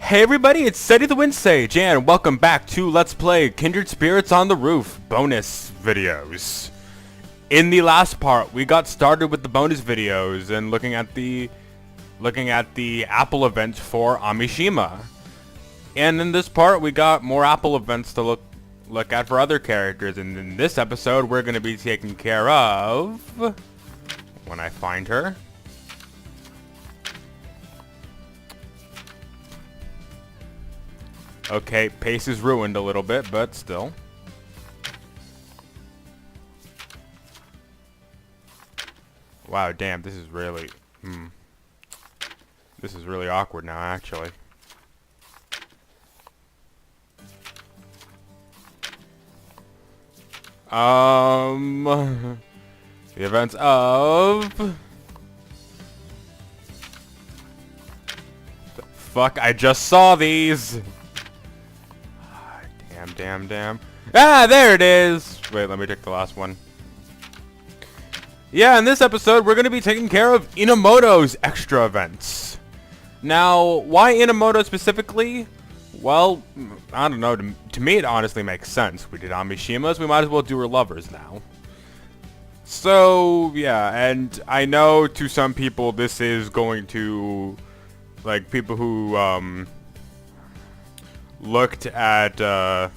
Hey everybody, it's Steady the Wind Sage, and welcome back to Let's Play Kindred Spirits on the Roof bonus videos. In the last part, we got started with the bonus videos and looking at the Apple event for Amishima. And in this part, we got more Apple events to look at for other characters. And in this episode, we're going to be taking care of, when I find her, okay, pace is ruined a little bit, but still. Wow, damn, this is really, this is really awkward now, actually. The events of... Fuck, I just saw these! Damn. Ah, there it is! Wait, let me take the last one. Yeah, in this episode, we're going to be taking care of Inamoto's extra events. Now, why Inamoto specifically? Well, I don't know. To me, it honestly makes sense. We did Amishima's, we might as well do her lovers now. So, yeah, and I know to some people this is going to, like, people who, looked at, the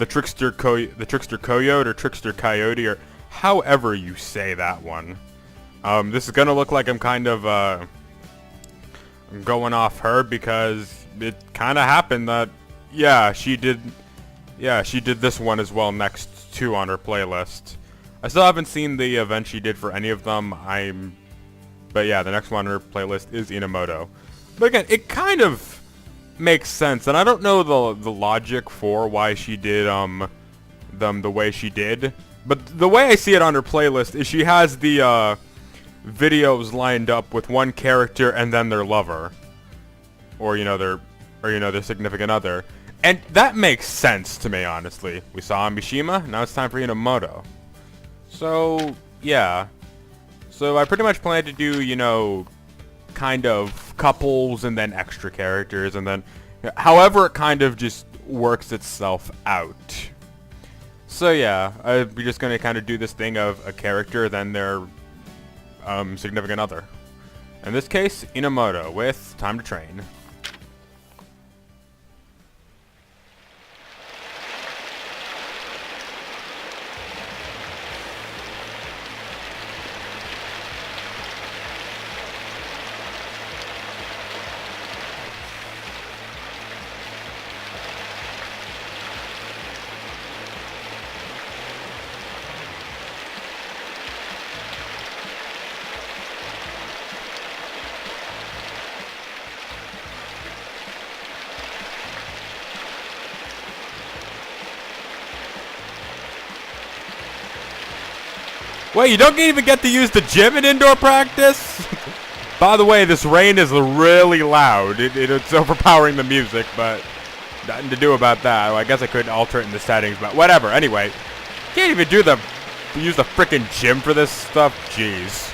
Trickster Coyote or Trickster Coyote, or however you say that one. This is gonna look like I'm kind of, going off her because it kind of happened that, yeah, she did this one as well next to on her playlist. I still haven't seen the event she did for any of them. But yeah, the next one on her playlist is Inamoto. But again, it kind of makes sense, and I don't know the logic for why she did them the way she did. But the way I see it on her playlist is she has the videos lined up with one character and then their lover, or their significant other, and that makes sense to me, honestly. We saw Amishima, now it's time for Inamoto. So yeah. So I pretty much plan to do, kind of couples and then extra characters, and then however it kind of just works itself out. So yeah, we're just going to kind of do this thing of a character, then their significant other. In this case, Inamoto with Time to Train. Wait, you don't even get to use the gym in indoor practice? By the way, this rain is really loud. It's overpowering the music, but nothing to do about that. Well, I guess I could alter it in the settings, but whatever. Anyway, can't even use the frickin' gym for this stuff. Jeez.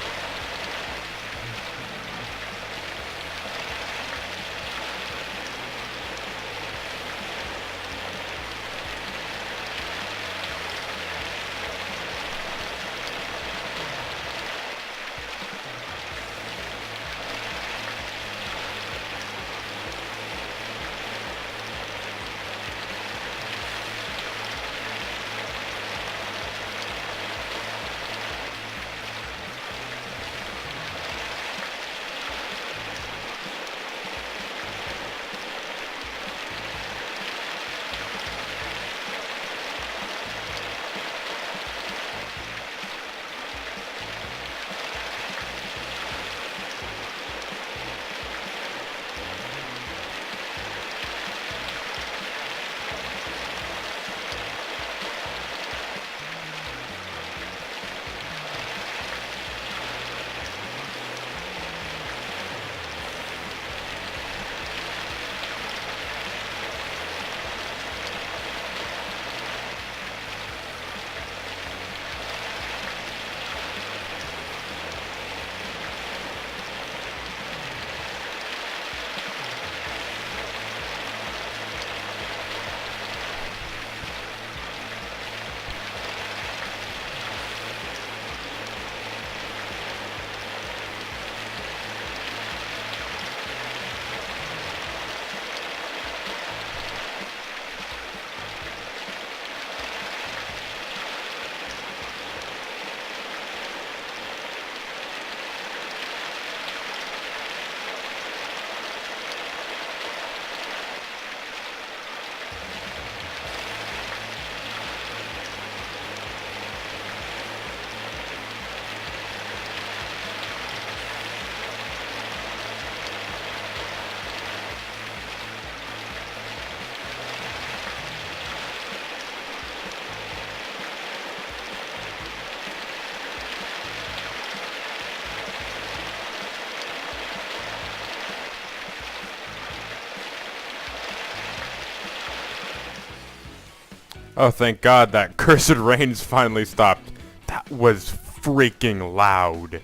Oh, thank God that cursed rain's finally stopped. That was freaking loud.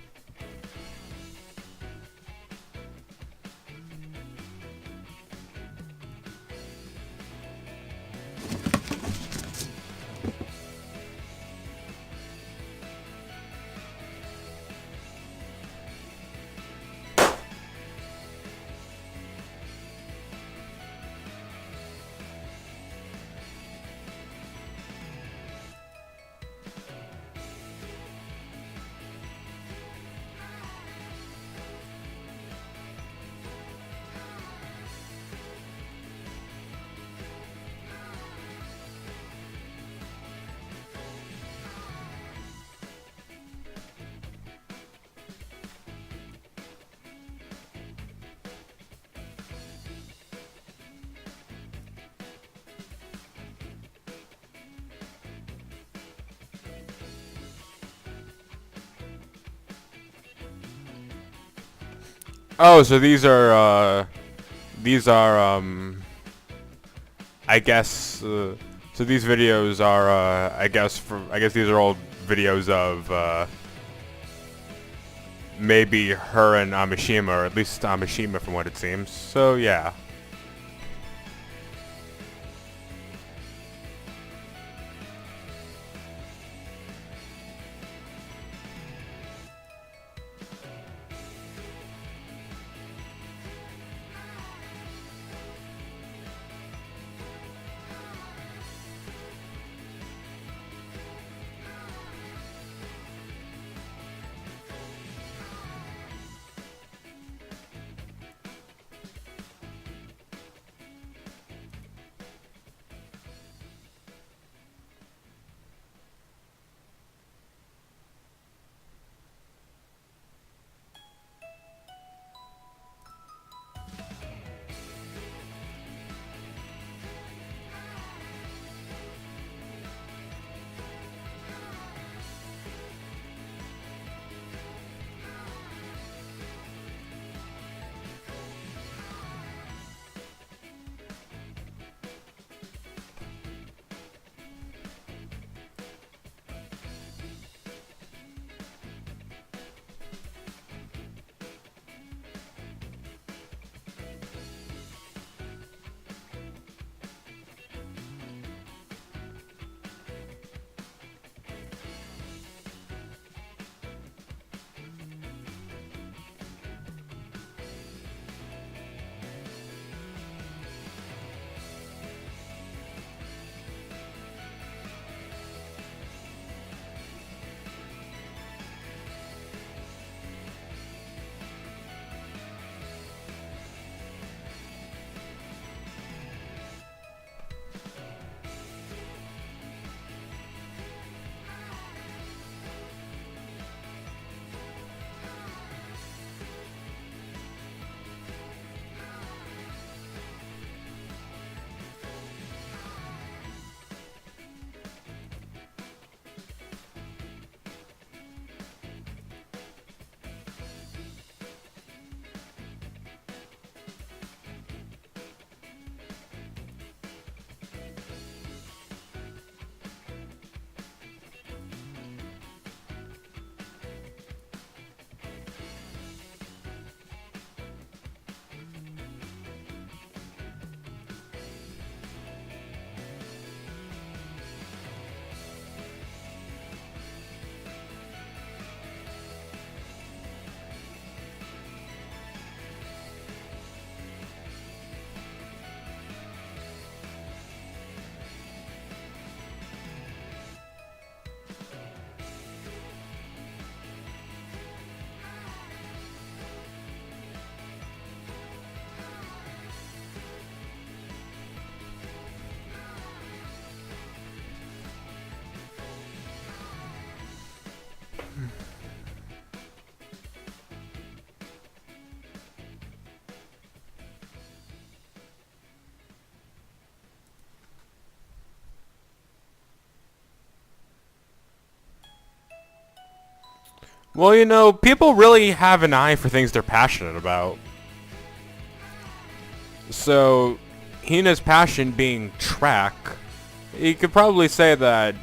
Oh, so I guess, so these videos are, I guess these are old videos of, maybe her and Amishima, or at least Amishima from what it seems. So, yeah. Well, you know, people really have an eye for things they're passionate about. So, Hina's passion being track, You could probably say that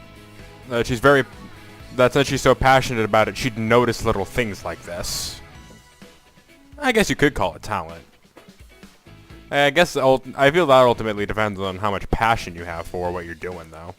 she's very, that since she's so passionate about it, she'd notice little things like this. I guess you could call it talent. I guess I feel that ultimately depends on how much passion you have for what you're doing, though.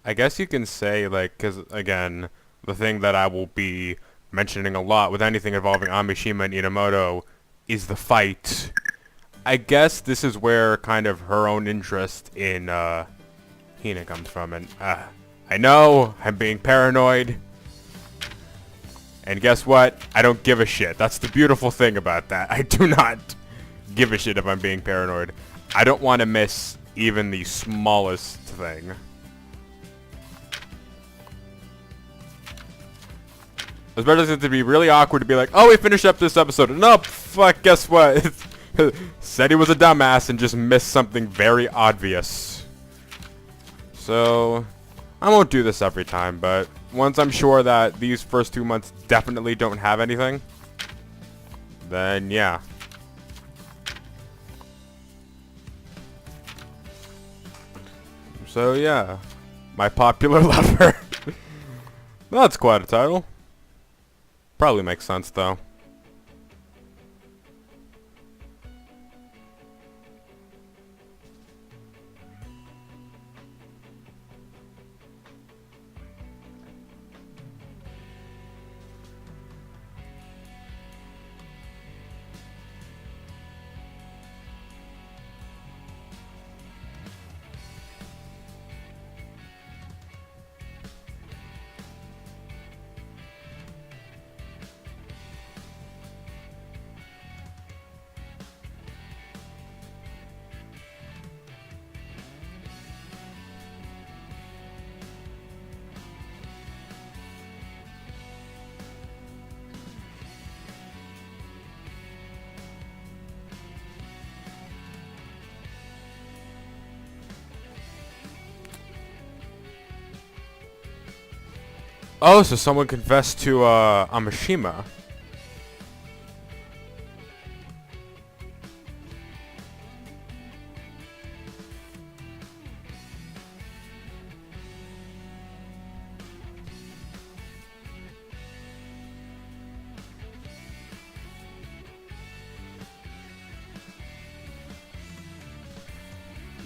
I guess you can say, like, because, again, the thing that I will be mentioning a lot with anything involving Amishima and Inamoto is the fight. I guess this is where kind of her own interest in Hina comes from. And I know I'm being paranoid. And guess what? I don't give a shit. That's the beautiful thing about that. I do not give a shit if I'm being paranoid. I don't want to miss even the smallest thing. Especially since it'd be really awkward to be like, oh, we finished up this episode. No, fuck, guess what? Said he was a dumbass and just missed something very obvious. So, I won't do this every time, but once I'm sure that these first 2 months definitely don't have anything, then yeah. So yeah, my popular lover. That's quite a title. Probably makes sense though. Oh, so someone confessed to Amishima.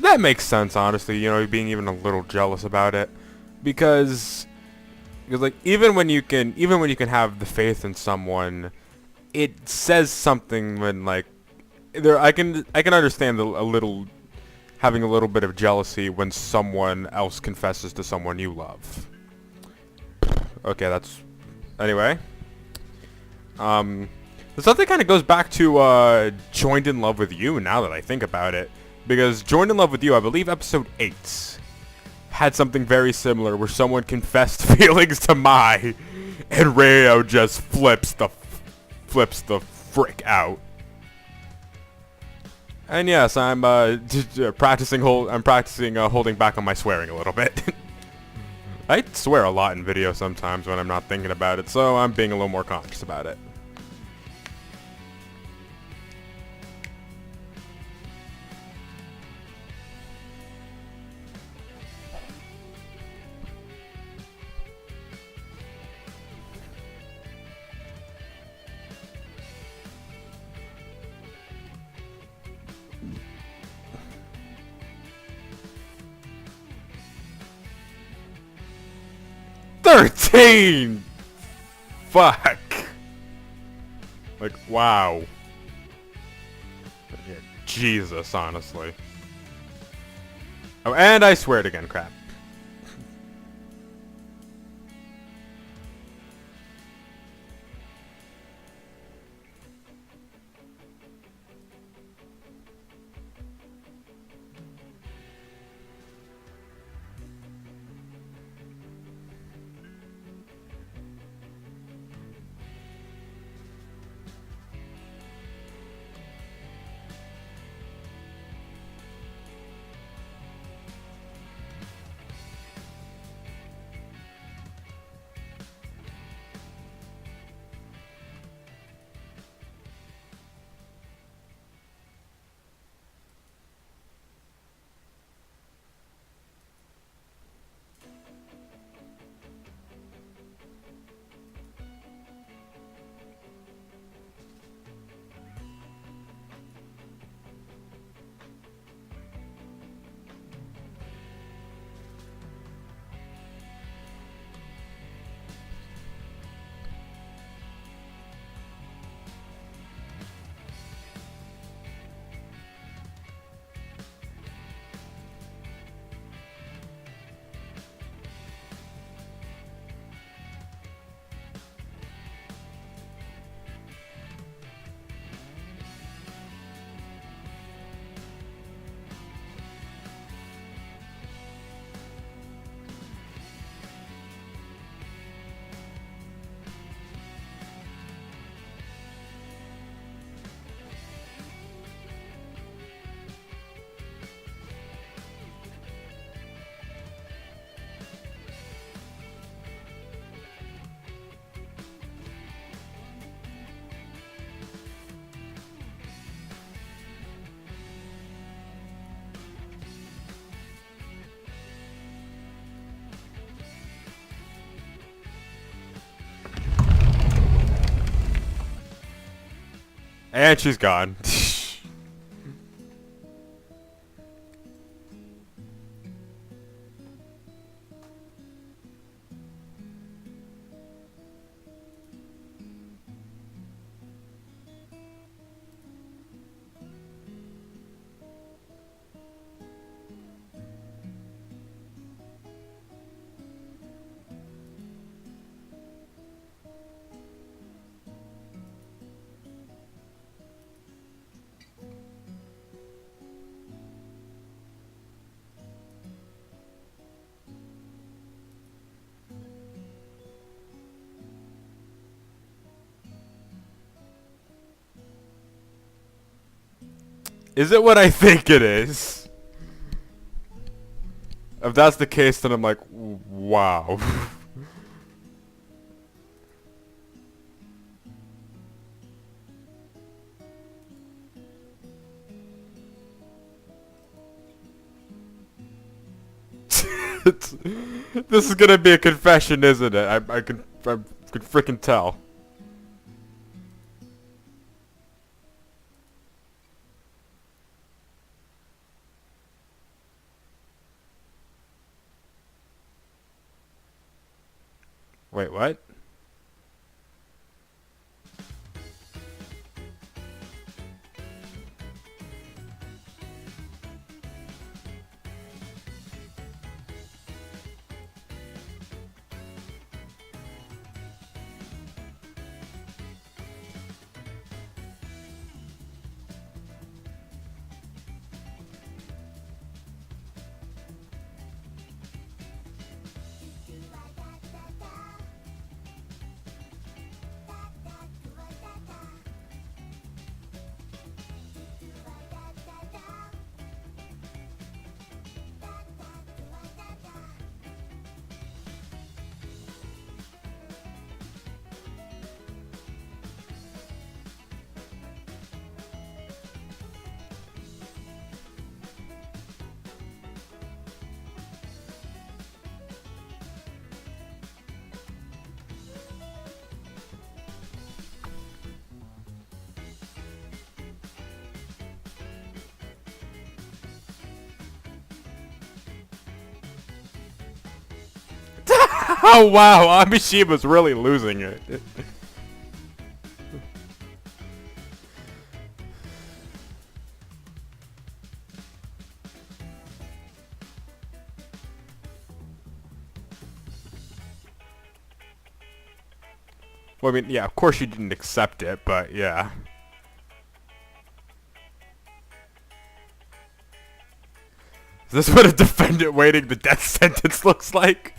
That makes sense, honestly, you know, being even a little jealous about it. Because like even when you can have the faith in someone, it says something when like I can understand a little having a little bit of jealousy when someone else confesses to someone you love. Okay, that's anyway. Something kind of goes back to Joined in Love with You now that I think about it, because Joined in Love with You, I believe episode 8 had something very similar where someone confessed feelings to Mai and Ryo just flips the frick out. And yes, I'm practicing holding back on my swearing a little bit. I swear a lot in video sometimes when I'm not thinking about it, so I'm being a little more conscious about it. $13! Fuck! Like, wow. Yeah, Jesus, honestly. Oh, and I swear it again, crap. And she's gone. Is it what I think it is? If that's the case, then I'm like, wow. This is gonna be a confession, isn't it? I can freaking tell. Wait, what? Oh wow, Amishima's really losing it. Well, I mean, yeah, of course she didn't accept it, but yeah. Is this what a defendant waiting the death sentence looks like?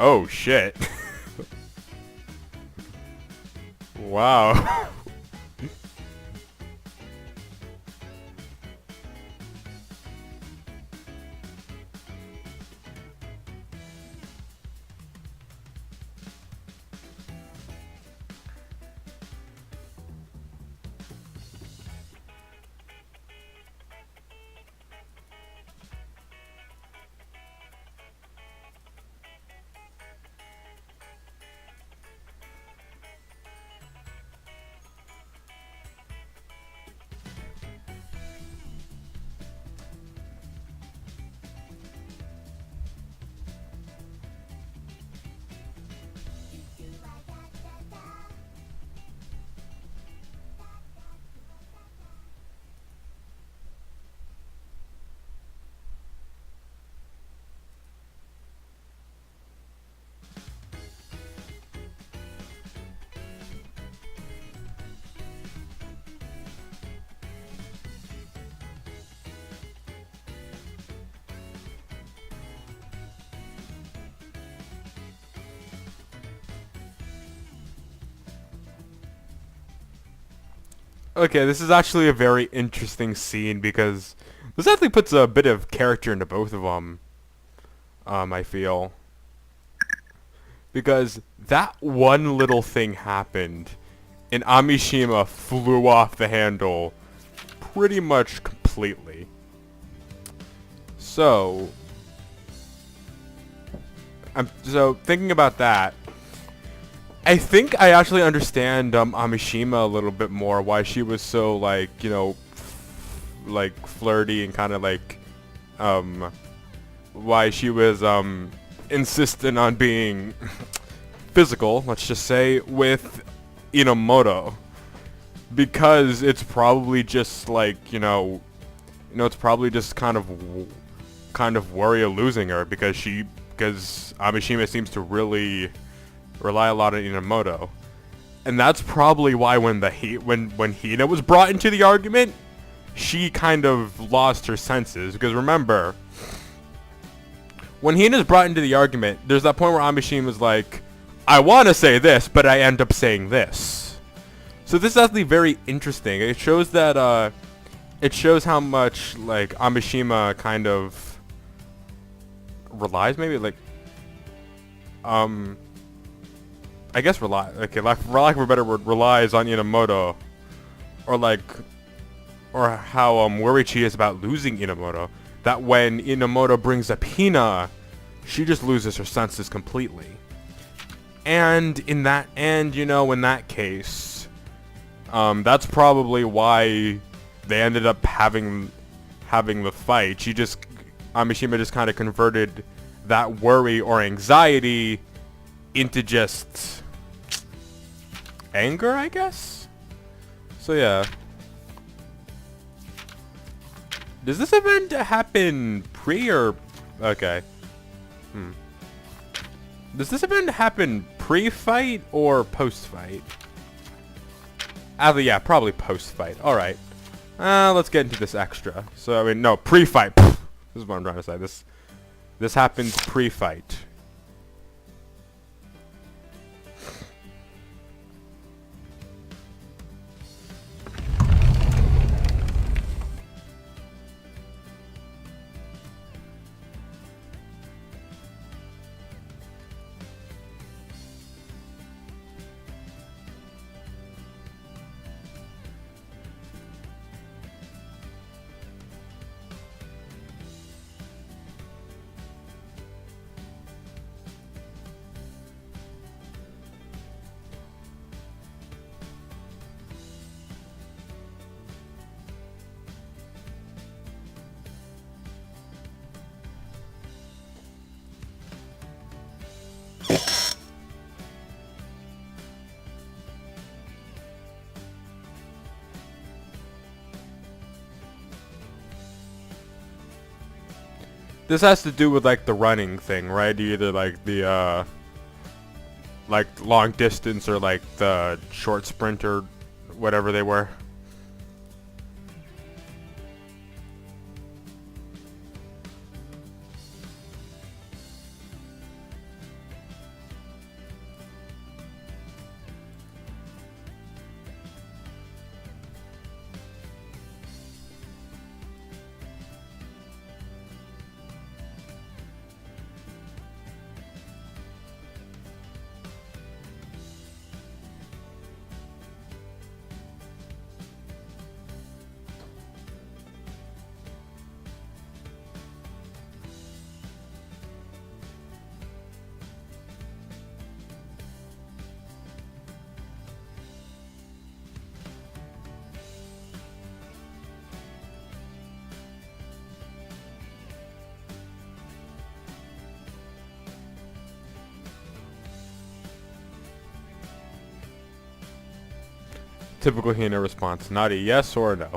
Oh shit. Wow. Okay, this is actually a very interesting scene because this actually puts a bit of character into both of them. I feel. Because that one little thing happened, and Amishima flew off the handle pretty much completely. So, so thinking about that, I think I actually understand Amishima a little bit more, why she was so, like, you know, like flirty and kind of like why she was insistent on being physical, let's just say, with Inamoto, because it's probably just like, you know, it's probably just kind of worry of losing her, because Amishima seems to really rely a lot on Inamoto, and that's probably why when Hina was brought into the argument, she kind of lost her senses. Because remember, when Hina's brought into the argument, there's that point where Amishima's like, I want to say this, but I end up saying this. So this is actually very interesting. It shows that it shows how much like Amishima kind of relies, maybe like I guess okay, for lack of a better word, relies on Inamoto, or how worried she is about losing Inamoto. That when Inamoto brings up Hina, she just loses her senses completely. And in that case, that's probably why they ended up having the fight. Amishima just kind of converted that worry or anxiety into just anger, I guess. So yeah. Does this event happen pre or okay? Does this event happen pre-fight or post-fight? Yeah, probably post-fight. All right. Let's get into this extra. So I mean, no, pre-fight. This is what I'm trying to say. This happens pre-fight. This has to do with like the running thing, right? Either like the like long distance or like the short sprint or whatever they were. Typical Hina response, not a yes or a no.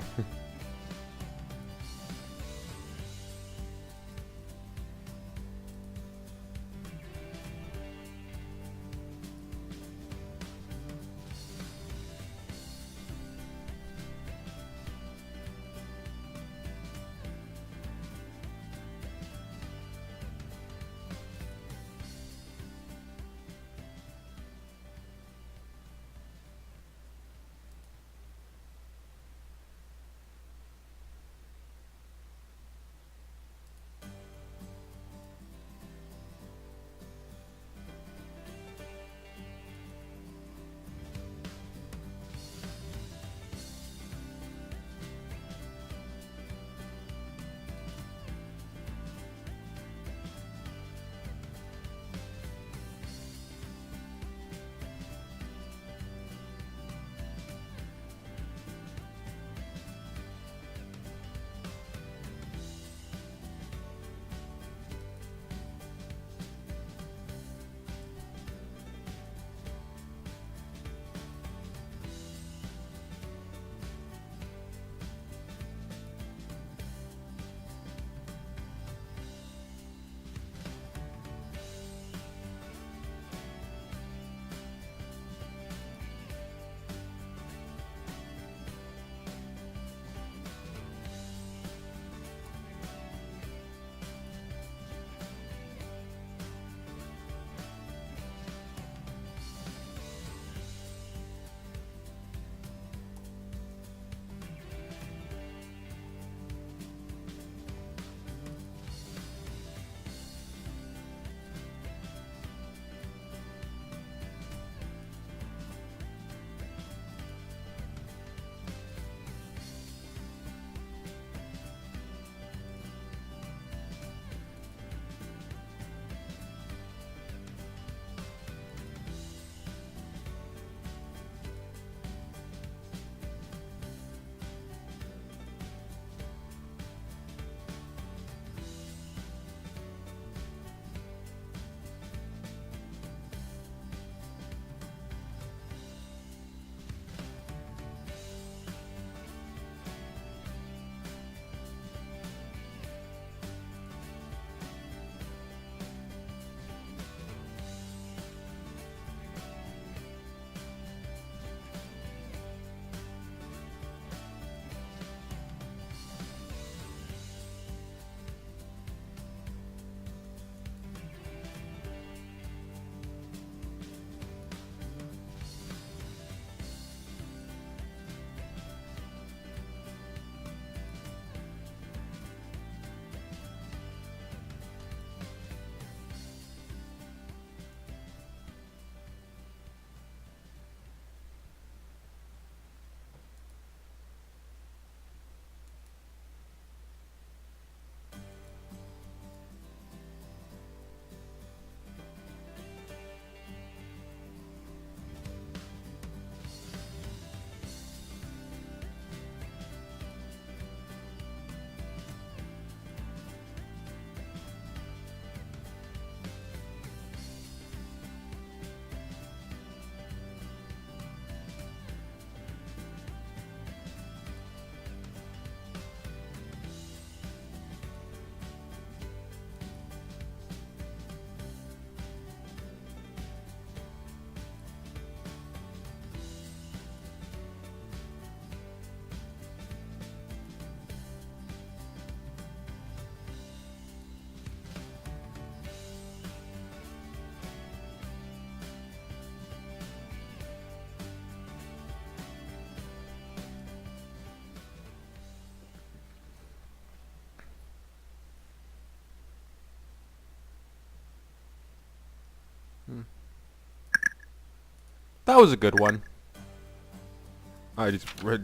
That was a good one.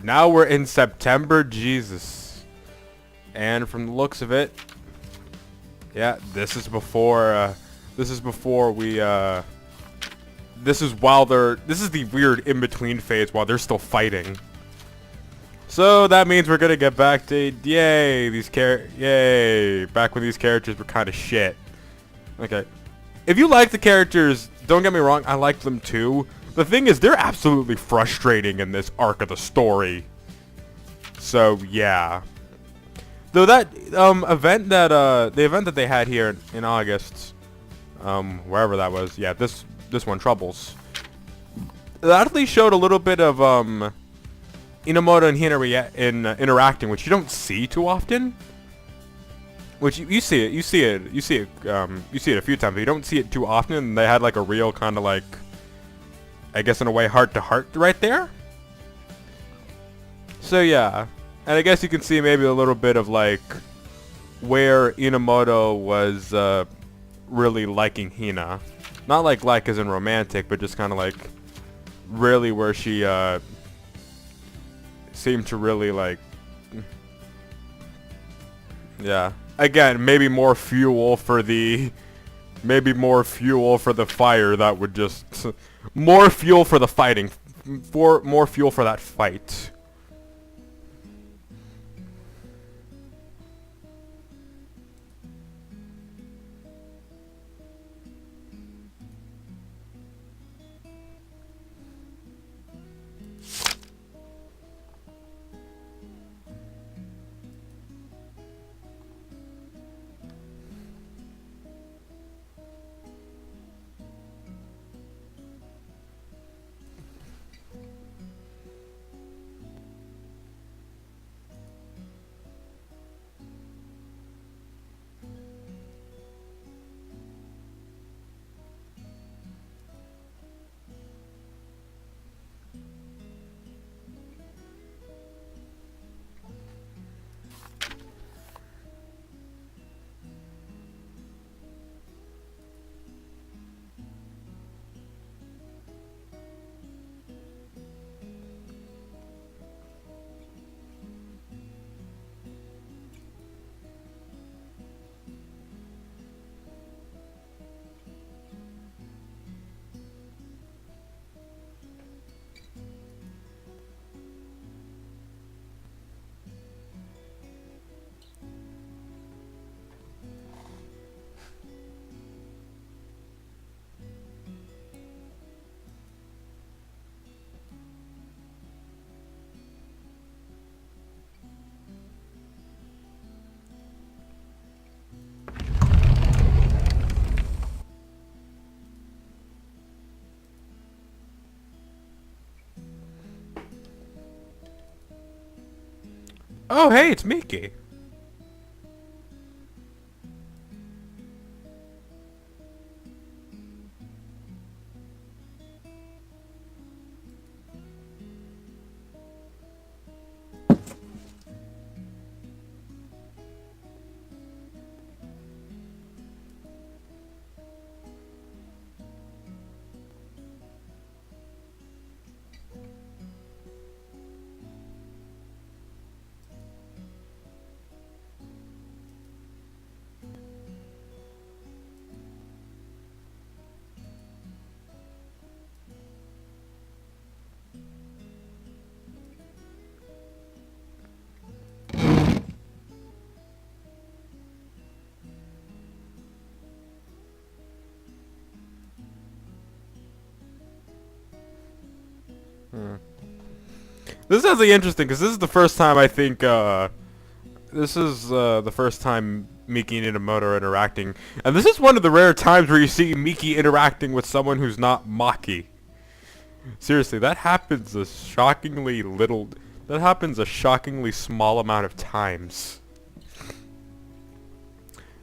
Now we're in September, Jesus. And from the looks of it, yeah, this is before we, this is the weird in-between phase while they're still fighting. So that means we're gonna get back to, yay, back when these characters were kind of shit. Okay. If you like the characters, don't get me wrong, I like them too. The thing is, they're absolutely frustrating in this arc of the story. So, yeah. Though that, the event that they had here in August, wherever that was, yeah, this one, Troubles. That at least showed a little bit of, Inamoto and Hina interacting, which you don't see too often. Which you see it a few times, but you don't see it too often. And they had like a real kind of like, I guess in a way, heart to heart right there. So yeah, and I guess you can see maybe a little bit of like where Inamoto was really liking Hina, not like as in romantic, but just kind of like really where she seemed to really like, yeah. Again, maybe more fuel for the fire that would just more fuel for the fighting, more fuel for that fight. Oh, hey, it's Miki. This is actually interesting because this is the first time I think the first time Miki and Enomoto are interacting, and this is one of the rare times where you see Miki interacting with someone who's not Maki. Seriously, that happens a shockingly small amount of times.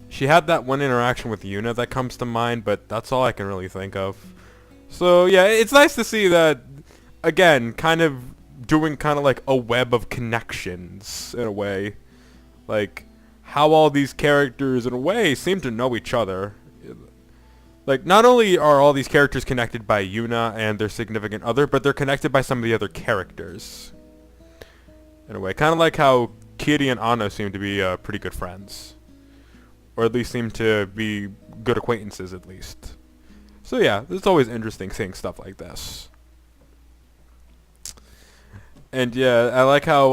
She had that one interaction with Yuna that comes to mind, but that's all I can really think of. So yeah, it's nice to see that, again, kind of doing kind of like a web of connections in a way. Like, how all these characters in a way seem to know each other. Like, not only are all these characters connected by Yuna and their significant other, but they're connected by some of the other characters. In a way. Kind of like how Kiri and Anno seem to be pretty good friends. Or at least seem to be good acquaintances, at least. So yeah, it's always interesting seeing stuff like this. And yeah, I like how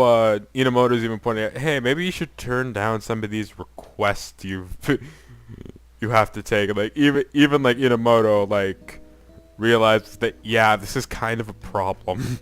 Inamoto's even pointing out, hey, maybe you should turn down some of these requests you have to take. Like even like Inamoto like realizes that yeah, this is kind of a problem.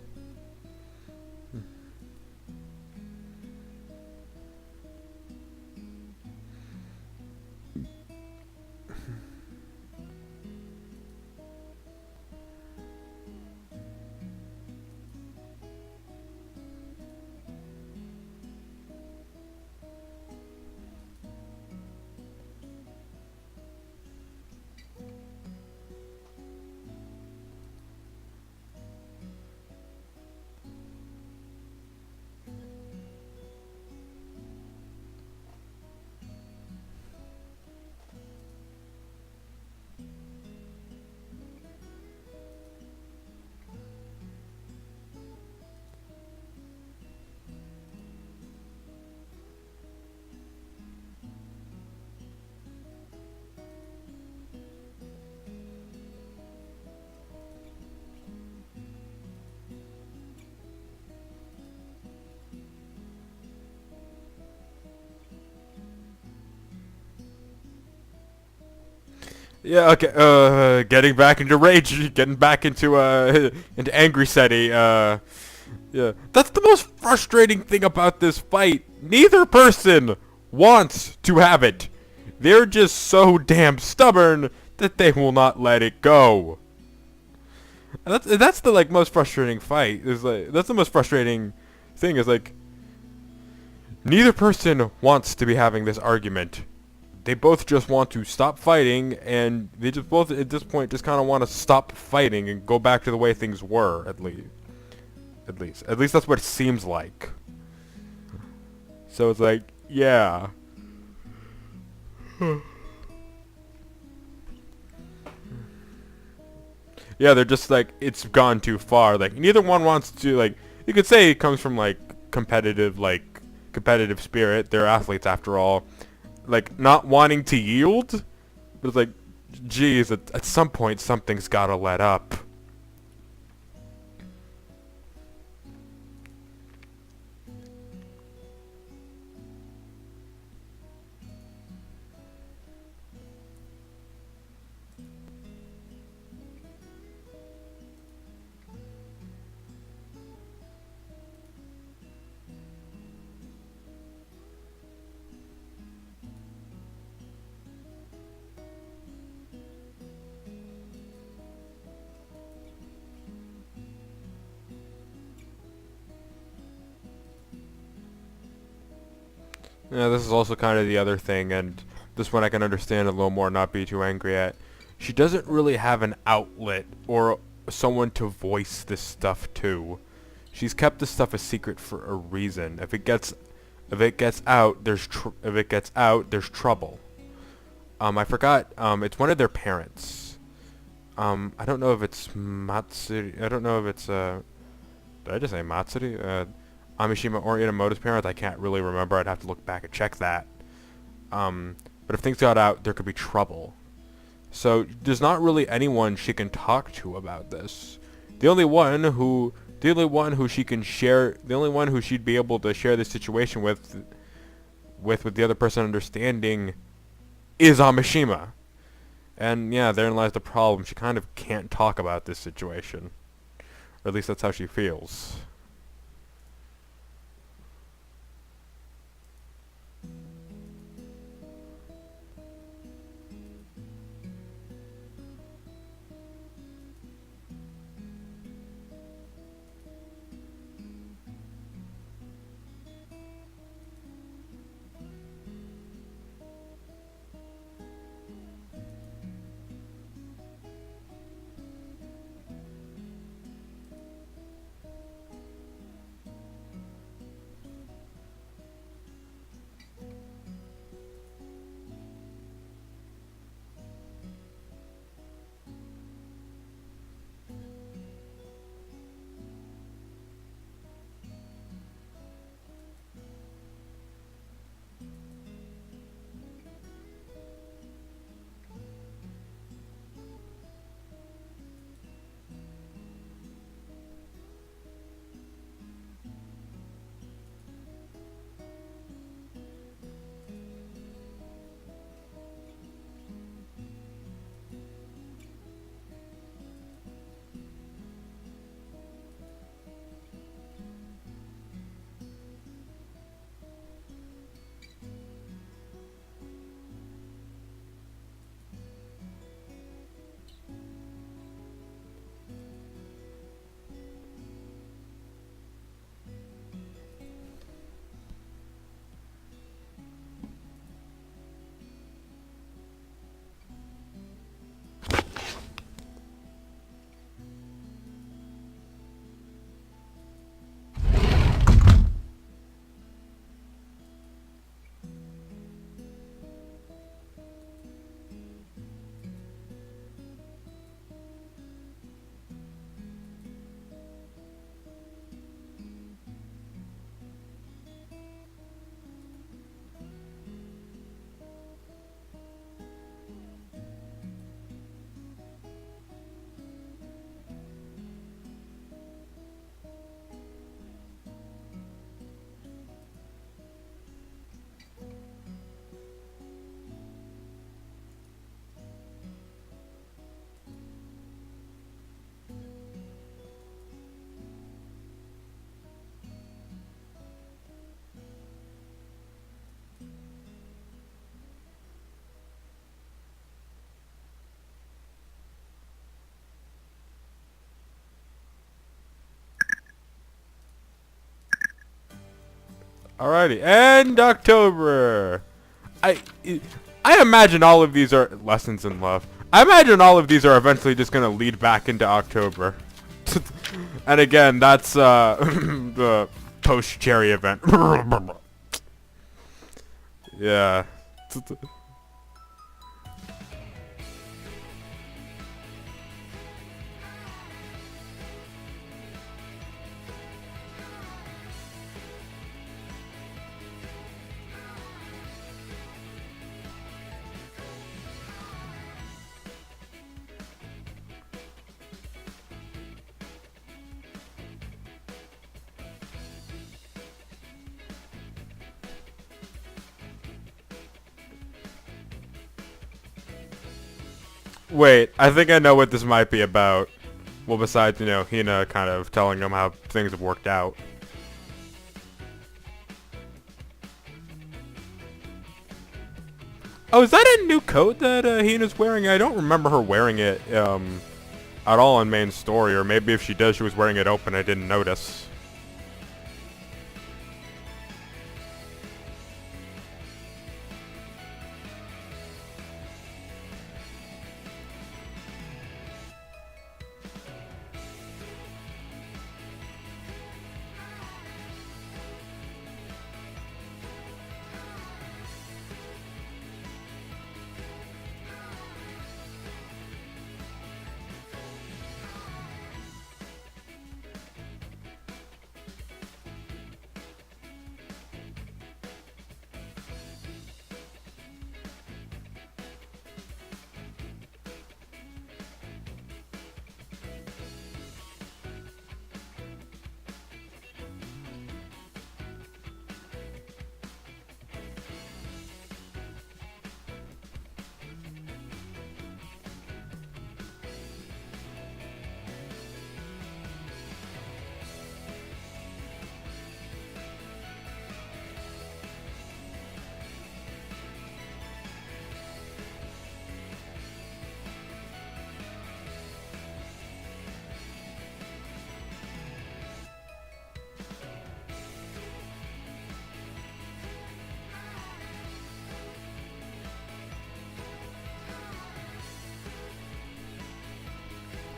Yeah, okay, getting back into rage, getting back into into angry SETI, yeah. That's the most frustrating thing about this fight. Neither person wants to have it. They're just so damn stubborn that they will not let it go. And that's the, like, most frustrating fight, is like, that's the most frustrating thing, is like, neither person wants to be having this argument. They both just want to stop fighting, and they just both at this point just kind of want to stop fighting and go back to the way things were, at least. At least that's what it seems like. So it's like, yeah. Yeah, they're just like, it's gone too far. Like, neither one wants to, like, you could say it comes from, like, competitive spirit. They're athletes after all. Like, not wanting to yield, but it's like, geez, at some point something's gotta let up. Yeah, this is also kind of the other thing, and this one I can understand a little more, not be too angry at. She doesn't really have an outlet or someone to voice this stuff to. She's kept this stuff a secret for a reason. If it gets out, there's trouble. I forgot. It's one of their parents. I don't know if it's Matsuri. I don't know if it's did I just say Matsuri? Amishima or Inamoto's parents. I can't really remember. I'd have to look back and check that. But if things got out, there could be trouble. So there's not really anyone she can talk to about this. The only one who she can share, the only one who she'd be able to share this situation with the other person understanding, is Amishima. And yeah, therein lies the problem. She kind of can't talk about this situation. Or at least that's how she feels. Alrighty, and October. I imagine all of these are lessons in love. I imagine all of these are eventually just gonna lead back into October. And again, that's the post-cherry event. Yeah. Wait, I think I know what this might be about. Well, besides, you know, Hina kind of telling him how things have worked out. Oh, is that a new coat that Hina's wearing? I don't remember her wearing it at all in main story, or maybe if she does, she was wearing it open. I didn't notice.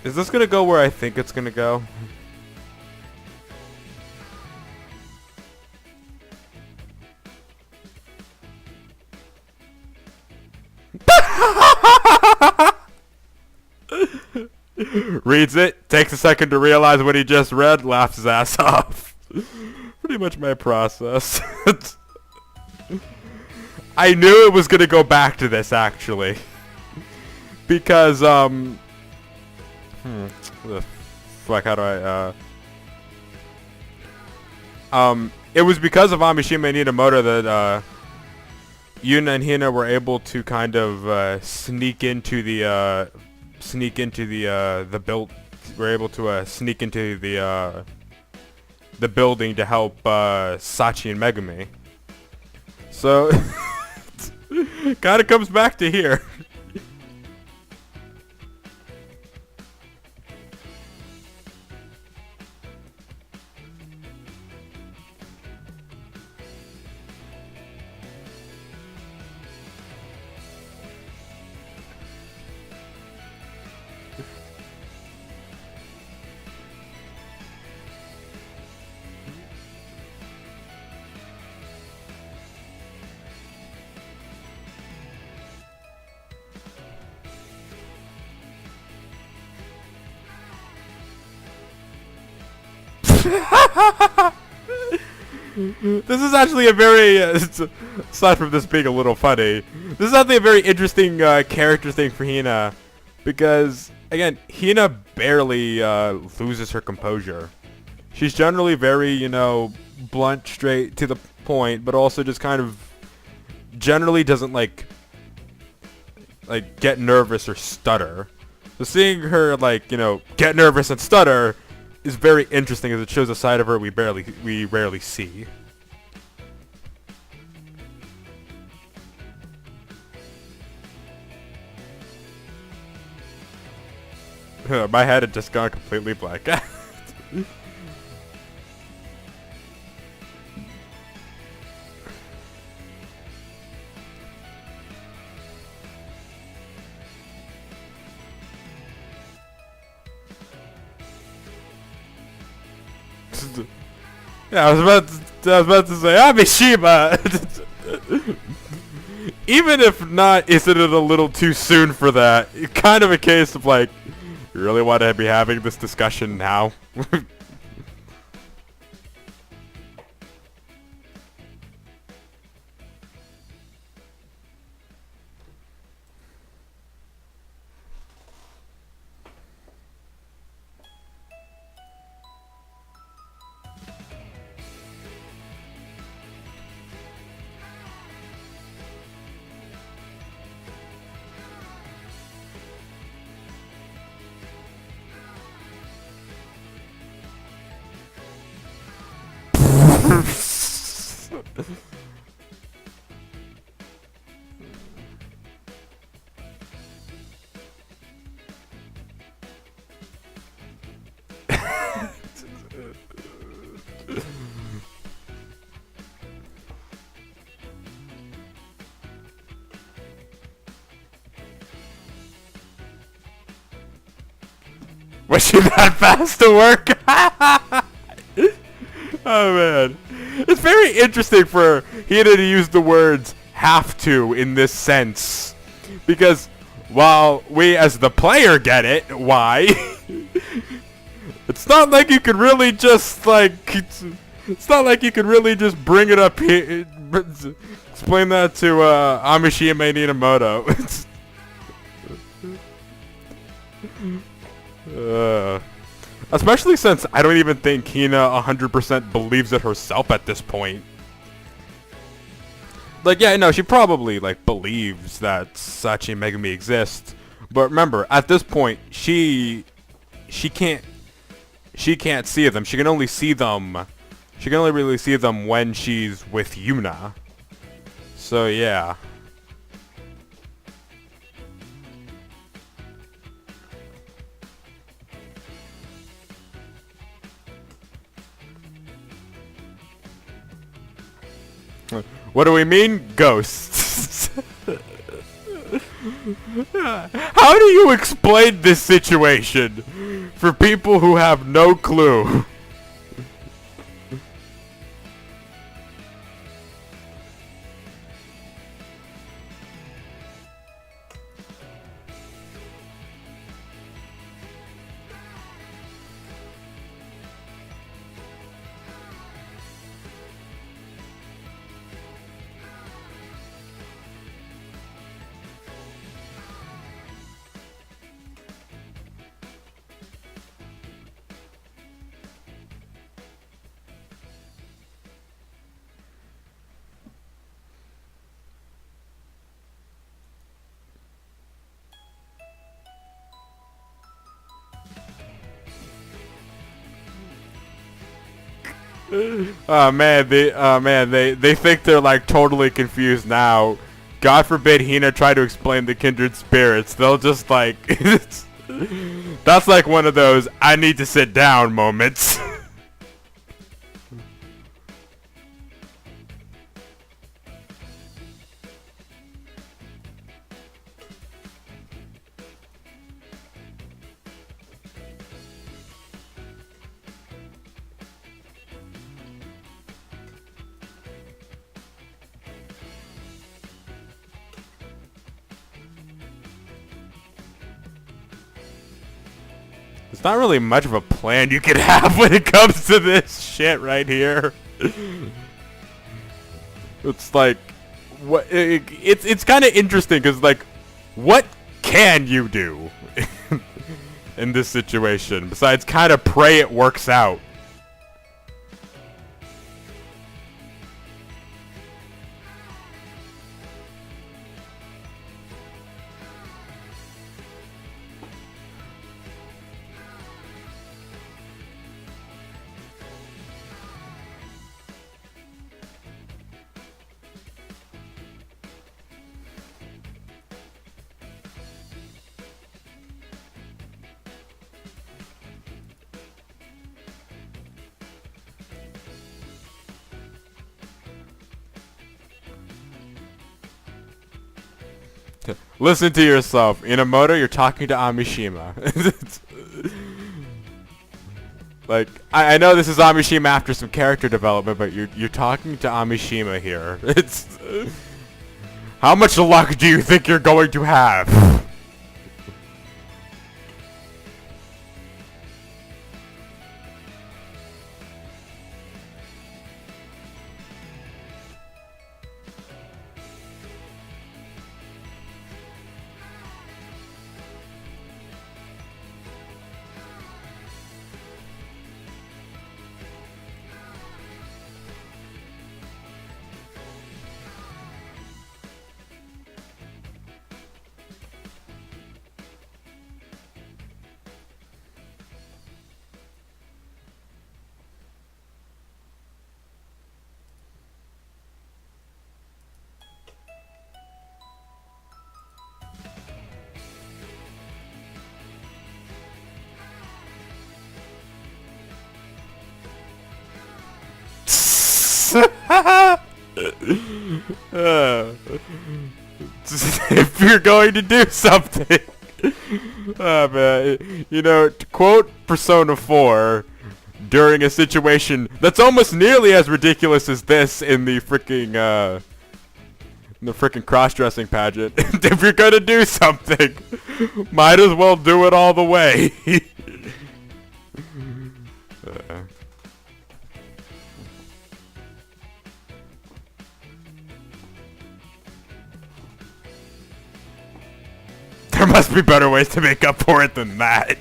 Is this gonna go where I think it's gonna go? Reads it, takes a second to realize what he just read, laughs his ass off. Pretty much my process. I knew it was gonna go back to this, actually. Because, the fuck, how do I, it was because of Amishima and Inamoto that, Yuna and Hina were able to kind of, sneak into the build. We're able to, sneak into the building to help, Sachi and Megumi. So, kind of comes back to here. This is actually a very, aside from this being a little funny, this is actually a very interesting character thing for Hina, because, again, Hina barely loses her composure. She's generally very, you know, blunt, straight to the point, but also just kind of generally doesn't, like get nervous or stutter. So seeing her, like, you know, get nervous and stutter is very interesting, as it shows a side of her we rarely see. My head had just gone completely blank. Yeah, I was about to say Amishima. Even if not, isn't it a little too soon for that? Kind of a case of like, you really want to be having this discussion now? Was she that fast to work? Oh man. It's very interesting for Hina to use the words have to in this sense. Because while we as the player get it, why? It's not like you could really just like it's not like you could really just bring it up here. Explain that to Amishima and Inamoto. Especially since I don't even think Hina 100% believes it herself at this point. Like, yeah, no, she probably, like, believes that Sachi and Megumi exist. But remember, at this point, she can't see them. She can only see them. She can only really see them when she's with Yuna. So, yeah. What do we mean? Ghosts. How do you explain this situation for people who have no clue? They think they're like totally confused now. God forbid Hina try to explain the kindred spirits. They'll just like that's like one of those I need to sit down moments. There's not really much of a plan you can have when it comes to this shit right here. It's like, what? It's kind of interesting because like, what can you do in this situation besides kind of pray it works out? Listen to yourself. Inamoto, you're talking to Amishima. Like, I know this is Amishima after some character development, but you're talking to Amishima here. It's how much luck do you think you're going to have? If you're going to do something, man, you know, to quote Persona 4, during a situation that's almost nearly as ridiculous as this in the freaking cross-dressing pageant. If you're gonna do something, might as well do it all the way. There must be better ways to make up for it than that.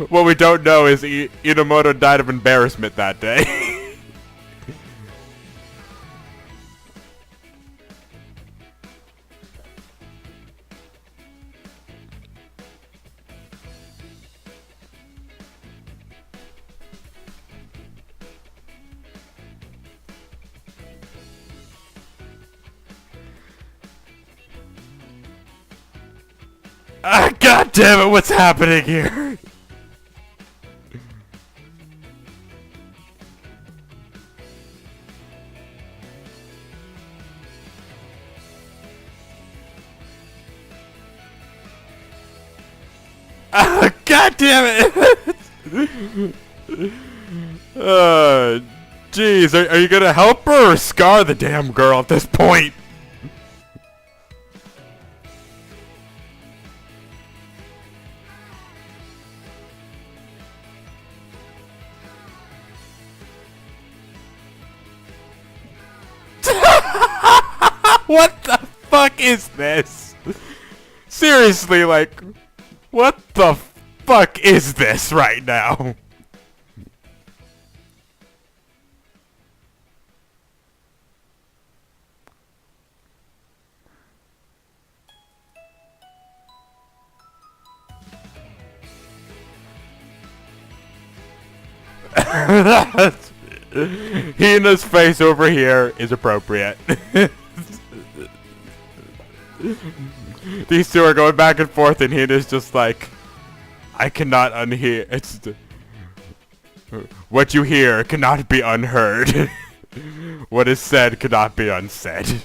What we don't know is Inamoto died of embarrassment that day. God damn it, what's happening here? God damn it! Jeez, are you gonna help her or scar the damn girl at this point? What the fuck is this? Seriously, like, what the fuck is this right now? Hina's face over here is appropriate. These two are going back and forth, and Hina's just like, I cannot unhear. It's what you hear cannot be unheard. What is said cannot be unsaid.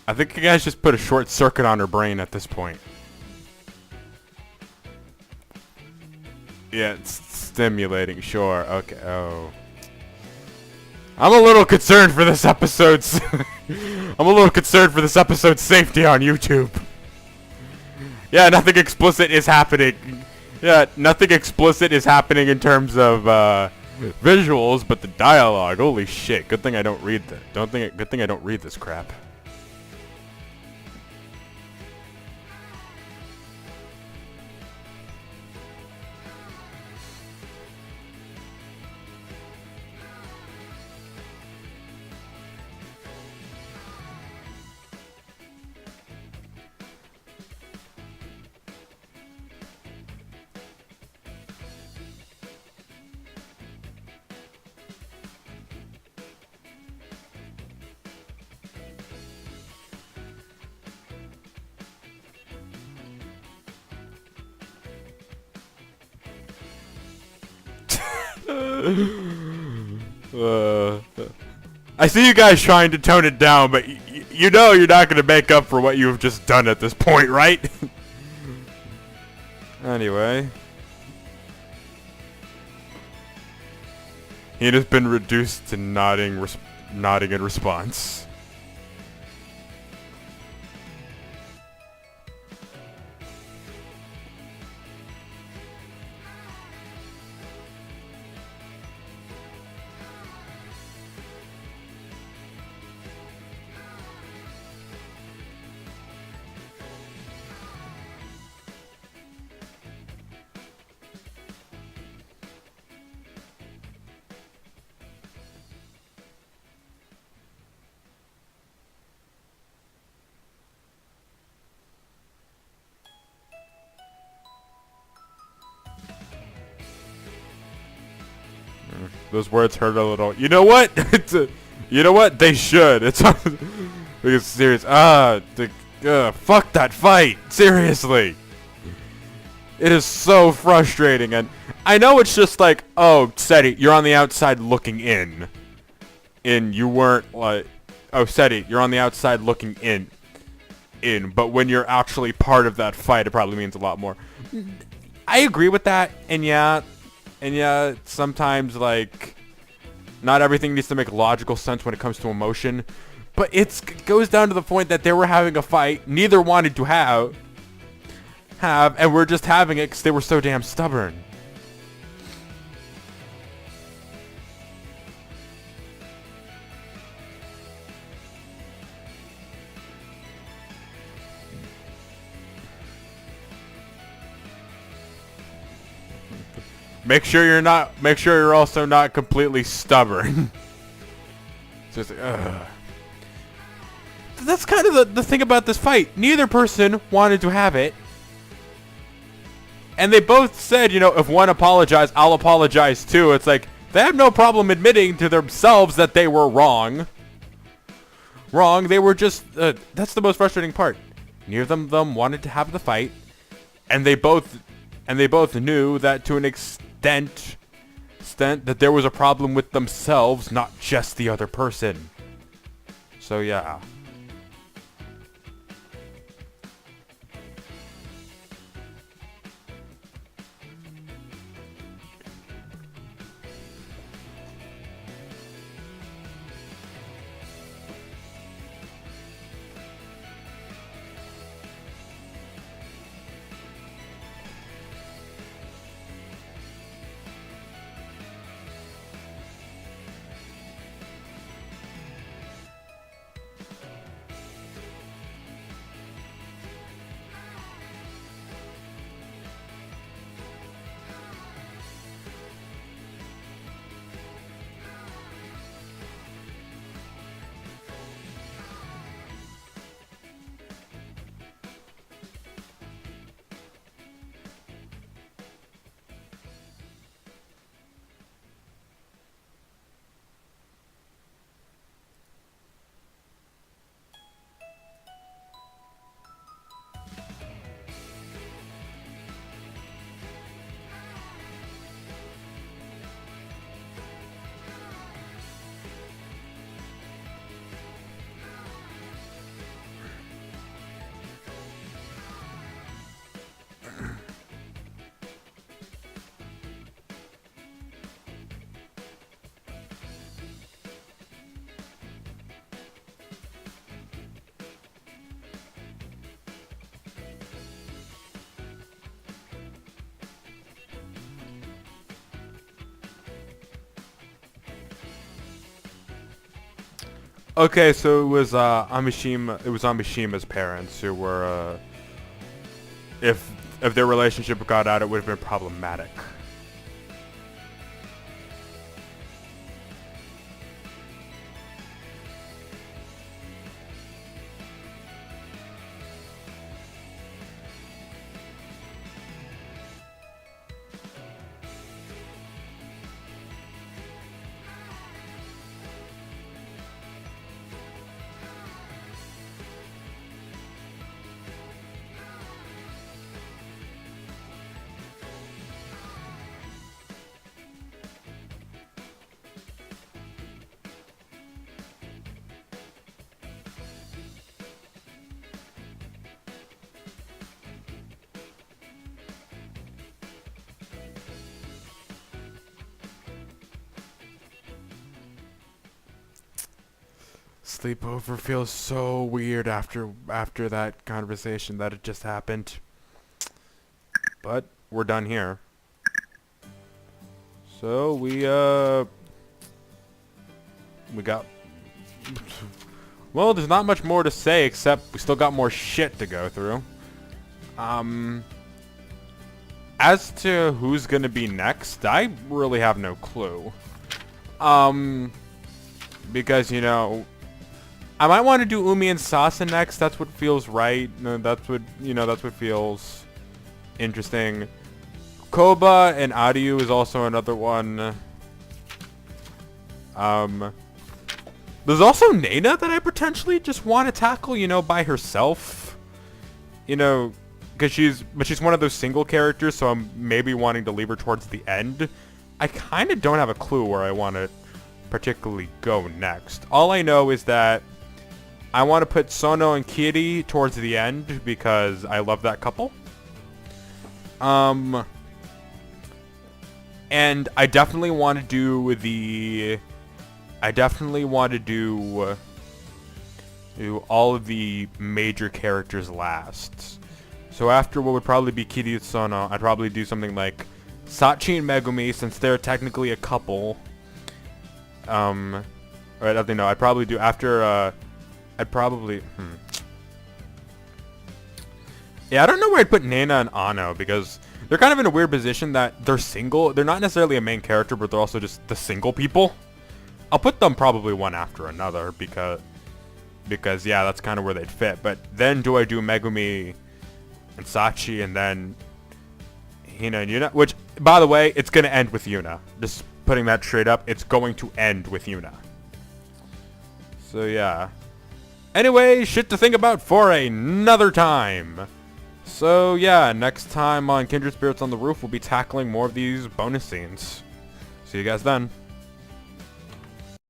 I think you guys just put a short circuit on her brain at this point. Yeah, it's stimulating, sure. Okay, oh. I'm a little concerned for this episode's I'm a little concerned for this episode's safety on YouTube. Yeah, nothing explicit is happening. Yeah, nothing explicit is happening in terms of visuals, but the dialogue, holy shit. Good thing I don't read that. Good thing I don't read this crap. I see you guys trying to tone it down, but you know you're not going to make up for what you've just done at this point, right? Anyway. Hina's been reduced to nodding in response. Those words hurt a little. You know what? You know what? They should. It's because serious. Fuck that fight. Seriously. It is so frustrating, and I know it's just like, oh, Seti, you're on the outside looking in. You weren't like, oh, Seti, you're on the outside looking in. But when you're actually part of that fight, it probably means a lot more. I agree with that, and yeah, sometimes, like, not everything needs to make logical sense when it comes to emotion. But it goes down to the point that they were having a fight neither wanted to have, and we're just having it because they were so damn stubborn. Make sure you're also not completely stubborn. Just, that's kind of the thing about this fight. Neither person wanted to have it. And they both said, you know, if one apologized, I'll apologize too. It's like, they have no problem admitting to themselves that they were wrong. They were just, that's the most frustrating part. Neither of them wanted to have the fight. And they both knew that to an extent that there was a problem with themselves, not just the other person. So yeah. Okay, so it was Amishima. It was Amishima's parents who were, if their relationship got out, it would have been problematic. sleepover feels so weird after that conversation that it just happened. But we're done here. So we got, well, there's not much more to say except we still got more shit to go through. As to who's gonna be next, I really have no clue. Because, you know, I might want to do Umi and Sasa next. That's what feels right. That's what, you know, that's what feels interesting. Koba and Adiu is also another one. There's also Nena that I potentially just want to tackle, you know, by herself. You know, because she's one of those single characters, so I'm maybe wanting to leave her towards the end. I kind of don't have a clue where I want to particularly go next. All I know is that I want to put Sono and Kiri towards the end because I love that couple. And I definitely want to do all of the major characters last. So after what would probably be Kiri and Sono, I'd probably do something like Sachi and Megumi, since they're technically a couple. Or I don't know. I'd probably do after. Yeah, I don't know where I'd put Nena and Ano because they're kind of in a weird position that they're single. They're not necessarily a main character, but they're also just the single people. I'll put them probably one after another because yeah, that's kind of where they'd fit. But then do I do Megumi and Sachi and then Hina and Yuna? Which, by the way, it's going to end with Yuna. Just putting that straight up, it's going to end with Yuna. So yeah. Anyway, shit to think about for another time. So yeah, next time on Kindred Spirits on the Roof, we'll be tackling more of these bonus scenes. See you guys then.